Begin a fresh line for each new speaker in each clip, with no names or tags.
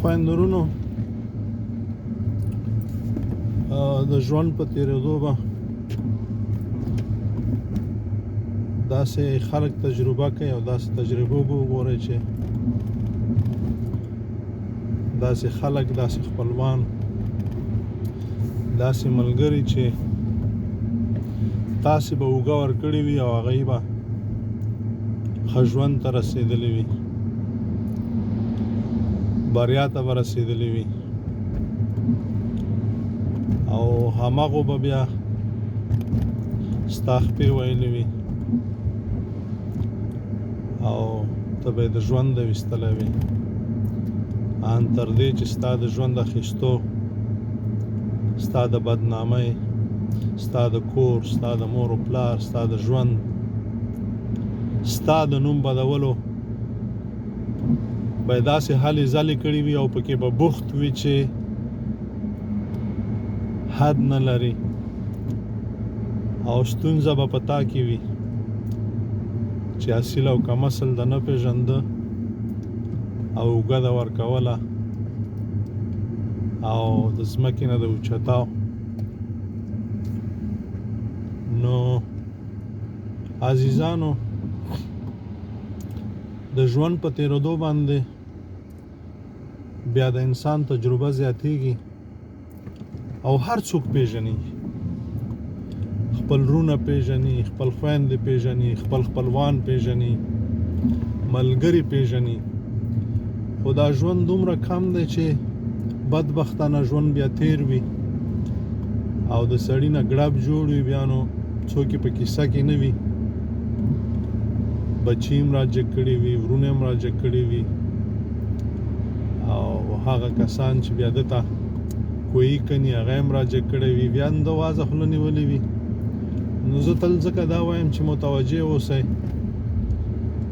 خویندو ورونو د ژوند په تېرېدو به داسې خلک تجربه کوي او داسې تجربو به وګورئ چې داسې خلک، داسې خپلوان، داسې ملګري چې تاسې به اوږه ورکړې وي او هغوی به ښه ژوند ته رسېدلی وي، بریا ته به رسېدلی وي، او همغو به بیا ستا خپې ویلې وي او ته به یې د ژونده ویستلی وي، ان تر دې چې ستا د ژوند اخیستو، ستا د بدنامۍ، ستا د کور، ستا د مور و پلار، ستا د ژوند، ستا د نوم بدولو به یې داسې هلې ځلې کړي وي او پکې به بوخت وي چې حد نه لري، او ستونزه به په تا کې وي چې اصیل او کم اصل د نه پېژنده او اوږه د ورکوله او د ځمکې نه د اوچتاو. نو عزیزانو، د ژوند په تېرېدو باندې بیا د انسان تجربه زیاتېږي او هر څوک پېژني، خپل رونه پېژني، خپل خویندې پېژني، خپل خپلوان پېژني، ملګري پېژني، خو دا ژوند دومره کم دی چې بدبختانه ژوند بیا تېر وي او د سړي نه ګړب جوړ وي، بیا نو څوک یې په کیسه کې نه وي، بچي هم راجګ کړي وي، ورونه هم راجګ کړي وي، او هغه کسان چې بیا دته کوهي کني هغه هم راجګ کړی وي، بیا هم د وازه خوله نیولې وي. نو زه تل ځکه دا وایم چې متوجه اوسئ،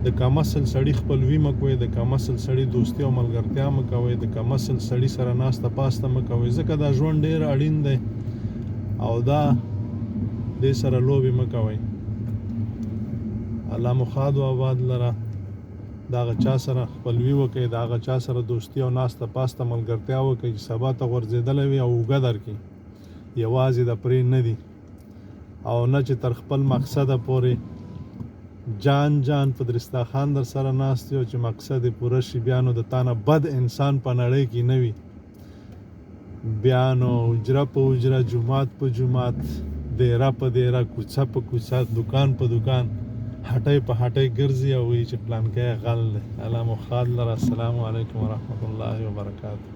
د کم اصل سړي خپلوي مه کوئ، د کم اصل سړي دوستي او ملګرتیا مه کوئ، د کم اصل سړي سره ناسته پاسته مه کوئ، ځکه دا ژوند ډېر اړین دی او دا دې سره لوبې مه کوئ. الله مو ښاد او آباد لره. د هغه چا سره خپلوي وکړئ، د هغه چا سره دوستي او ناسته پاسته ملګرتیا وکړئ چې سبا ته غورځېدلی وي او اوږه درکړي، یوازې د پرې نه دي، او نه چې تر خپل مقصده پورې جان په درستاخان در سره ناست یو چې مقصد یې پوره شي، بیا نو د تا نه بد انسان په نړۍ کې نه وي، بیا نو حجره په حجره، جومات په جومات، دیره په دیره، کوڅه په کوڅه، دکان په دکان، هټۍ په هټۍ ګرځي او وایي چې پلانکی غل دی. الله مو ښاد لره. السلام علیکم ورحمة الله وبرکاته.